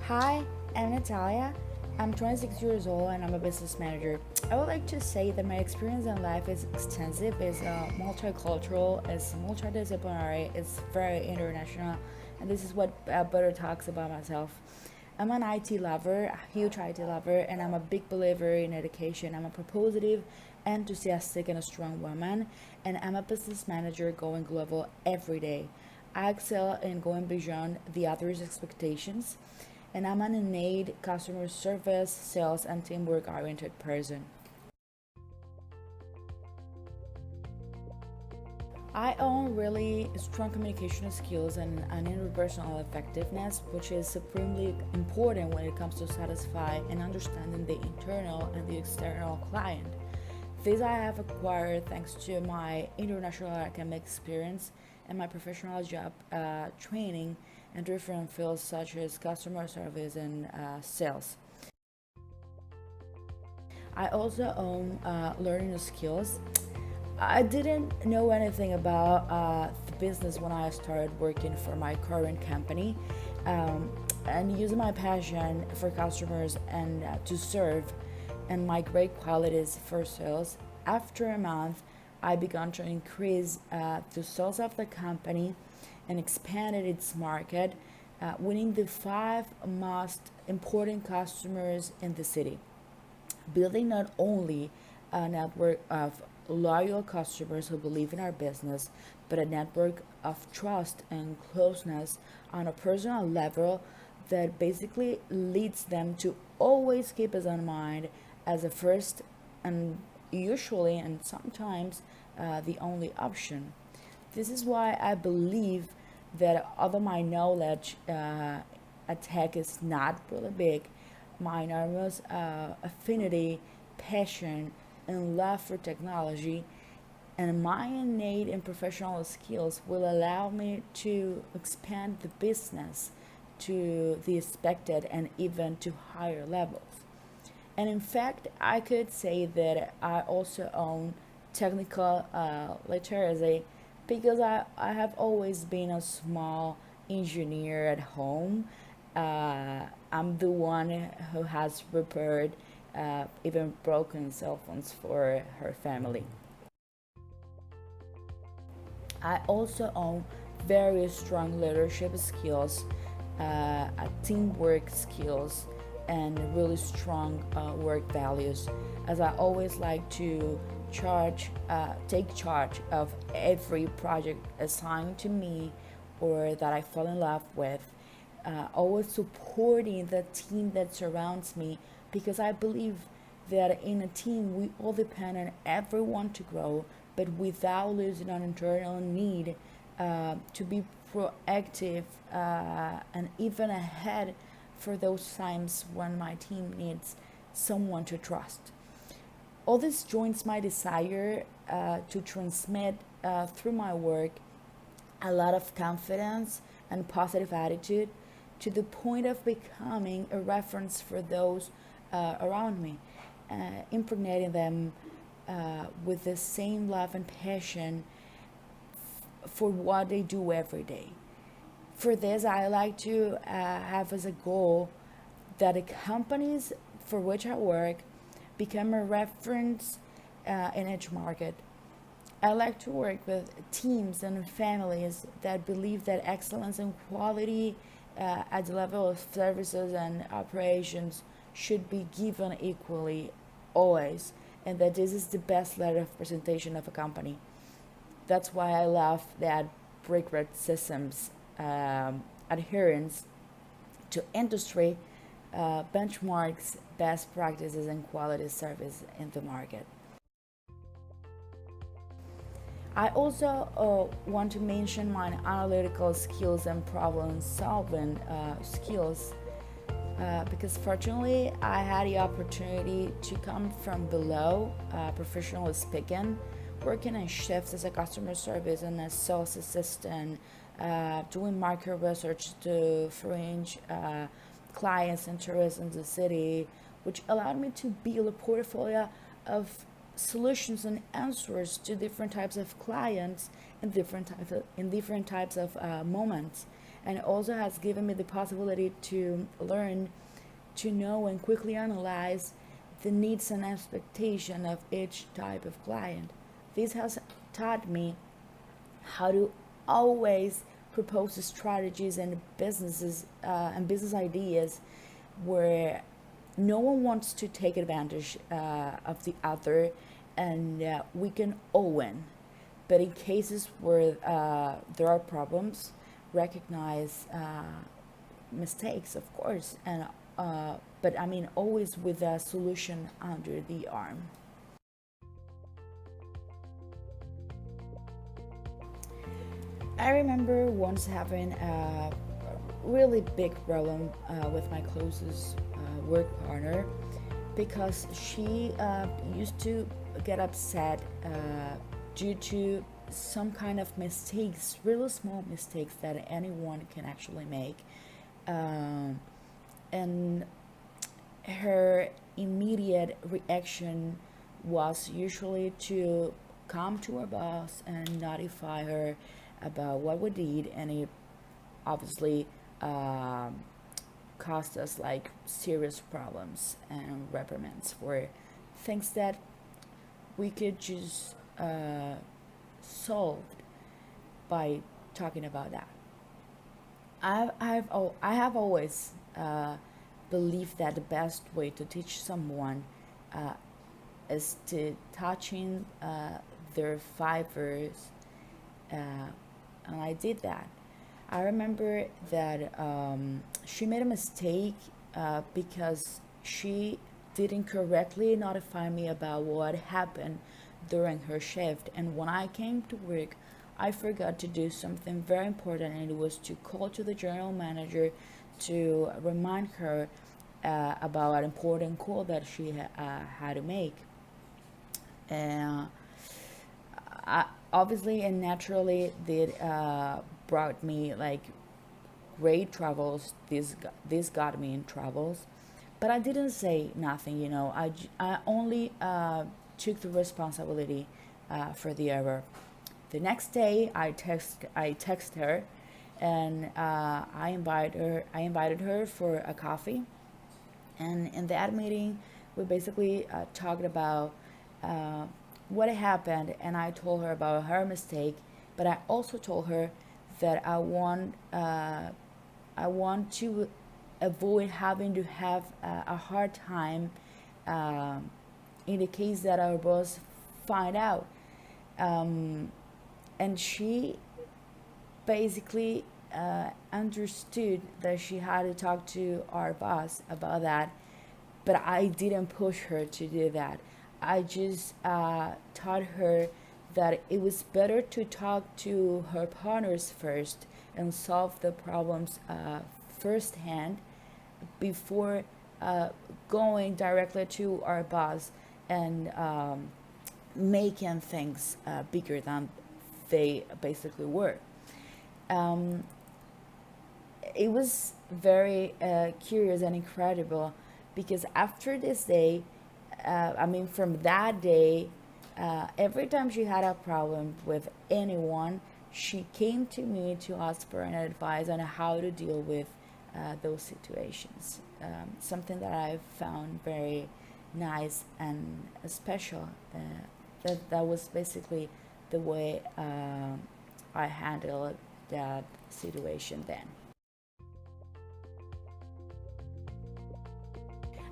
Hi, I'm Natalia. I'm 26 years old and I'm a business manager. I would like to say that my experience in life is extensive, it's multicultural, it's multidisciplinary, it's very international, and this is what better talks about myself. I'm an IT lover, a huge IT lover, and I'm a big believer in education. I'm a propositive, enthusiastic, and a strong woman, and I'm a business manager going global every day. I excel in going beyond the others' expectations, and I'm an innate customer service, sales, and teamwork oriented person. I own really strong communication skills and interpersonal effectiveness, which is supremely important when it comes to satisfy and understanding the internal and the external client. This I have acquired thanks to my international academic experience and my professional job training in different fields such as customer service and sales. I also own learning skills. I didn't know anything about the business when I started working for my current company, and using my passion for customers and to serve, and my great qualities for sales. After a month, I began to increase the sales of the company and expanded its market, winning the five most important customers in the city, building not only a network of loyal customers who believe in our business, but a network of trust and closeness on a personal level that basically leads them to always keep us in mind as a first and usually and sometimes the only option. This is why I believe that although my knowledge at tech is not really big, my enormous affinity, passion, and love for technology and my innate and professional skills will allow me to expand the business to the expected and even to higher levels. And in fact, I could say that I also own technical literacy because I have always been a small engineer at home. I'm the one who has repaired even broken cell phones for her family. I also own very strong leadership skills, teamwork skills, and really strong work values, as I always like to take charge of every project assigned to me or that I fall in love with, always supporting the team that surrounds me because I believe that in a team we all depend on everyone to grow, but without losing an internal need to be proactive and even ahead for those times when my team needs someone to trust. All this joins my desire to transmit through my work a lot of confidence and positive attitude to the point of becoming a reference for those around me, impregnating them with the same love and passion for what they do every day. For this, I like to have as a goal that the companies for which I work become a reference in each market. I like to work with teams and families that believe that excellence and quality at the level of services and operations should be given equally always, and that this is the best letter of presentation of a company. That's why I love that BrickRed systems adherence to industry benchmarks best practices and quality service in the market. I also want to mention my analytical skills and problem solving skills because fortunately I had the opportunity to come from below, professionally speaking, working in shifts as a customer service and as sales assistant, doing market research to fringe clients' interests in the city, which allowed me to build a portfolio of solutions and answers to different types of clients in different types of moments. and also has given me the possibility to learn to know and quickly analyze the needs and expectation of each type of client. This has taught me how to always propose strategies and business ideas where no one wants to take advantage of the other, and we can all win. But in cases where there are problems, recognize mistakes, of course, and but I mean always with a solution under the arm. I remember once having a really big problem with my closest work partner because she used to get upset due to some kind of mistakes, really small mistakes that anyone can actually make. And her immediate reaction was usually to come to her boss and notify her about what we did, and it obviously caused us like serious problems and reprimands for things that we could just solve by talking about that. I have always believed that the best way to teach someone is to touching their fibers, and I did that. I remember that she made a mistake because she didn't correctly notify me about what happened during her shift, and when I came to work, I forgot to do something very important, and it was to call to the general manager to remind her about an important call that she had to make. And obviously and naturally, did brought me like great troubles. This got me in troubles, but I didn't say nothing. I only took the responsibility for the error. The next day, I text her, and I invited her for a coffee, and in that meeting, we basically talked about what happened, and I told her about her mistake, but I also told her that I want to avoid having to have a hard time in the case that our boss find out. And she basically understood that she had to talk to our boss about that, but I didn't push her to do that. I just taught her that it was better to talk to her partners first and solve the problems firsthand before going directly to our boss and making things bigger than they basically were. It was very curious and incredible because after this day, from that day, every time she had a problem with anyone, she came to me to ask for an advice on how to deal with those situations. Something that I found very nice and special. That was basically the way I handled that situation then.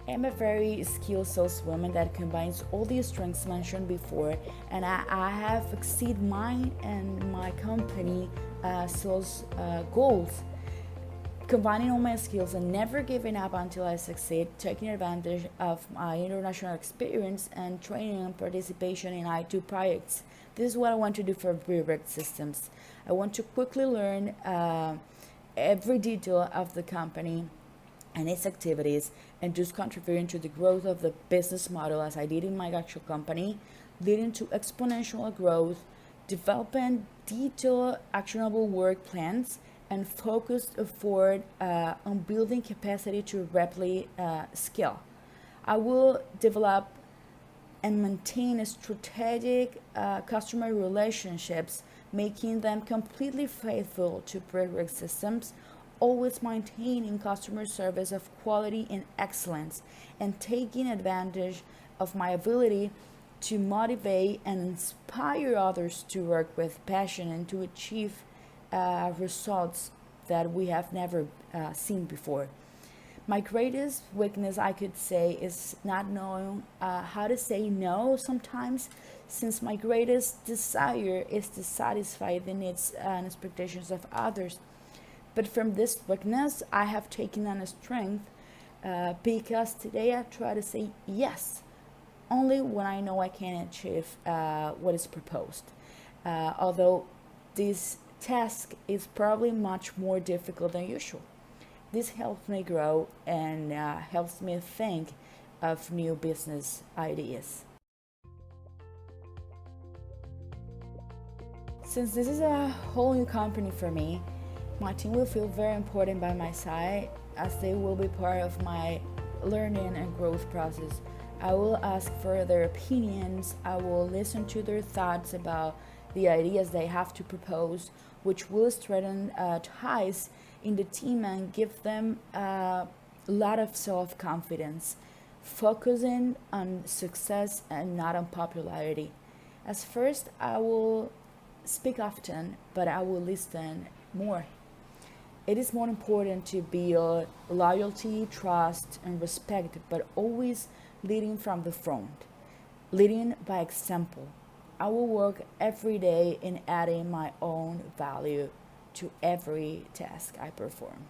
I'm a very skilled saleswoman that combines all the strengths mentioned before, and I have exceeded mine and my company sales goals. Combining all my skills and never giving up until I succeed, taking advantage of my international experience and training and participation in I2 projects. This is what I want to do for BrickRed systems. I want to quickly learn every detail of the company and its activities, and just contributing to the growth of the business model as I did in my actual company, leading to exponential growth, developing detailed actionable work plans, and focused effort on building capacity to rapidly scale. I will develop and maintain strategic customer relationships, making them completely faithful to BrickRed systems, always maintaining customer service of quality and excellence, and taking advantage of my ability to motivate and inspire others to work with passion and to achieve results that we have never seen before. My greatest weakness, I could say, is not knowing how to say no sometimes, since my greatest desire is to satisfy the needs and expectations of others. But from this weakness, I have taken on a strength because today I try to say yes, only when I know I can achieve what is proposed. Although this task is probably much more difficult than usual. This helps me grow and helps me think of new business ideas. Since this is a whole new company for me, my team will feel very important by my side as they will be part of my learning and growth process. I will ask for their opinions, I will listen to their thoughts about the ideas they have to propose, which will strengthen ties in the team and give them a lot of self-confidence, focusing on success and not on popularity. As first, I will speak often, but I will listen more. It is more important to build loyalty, trust, and respect, but always leading from the front, leading by example. I will work every day in adding my own value to every task I perform.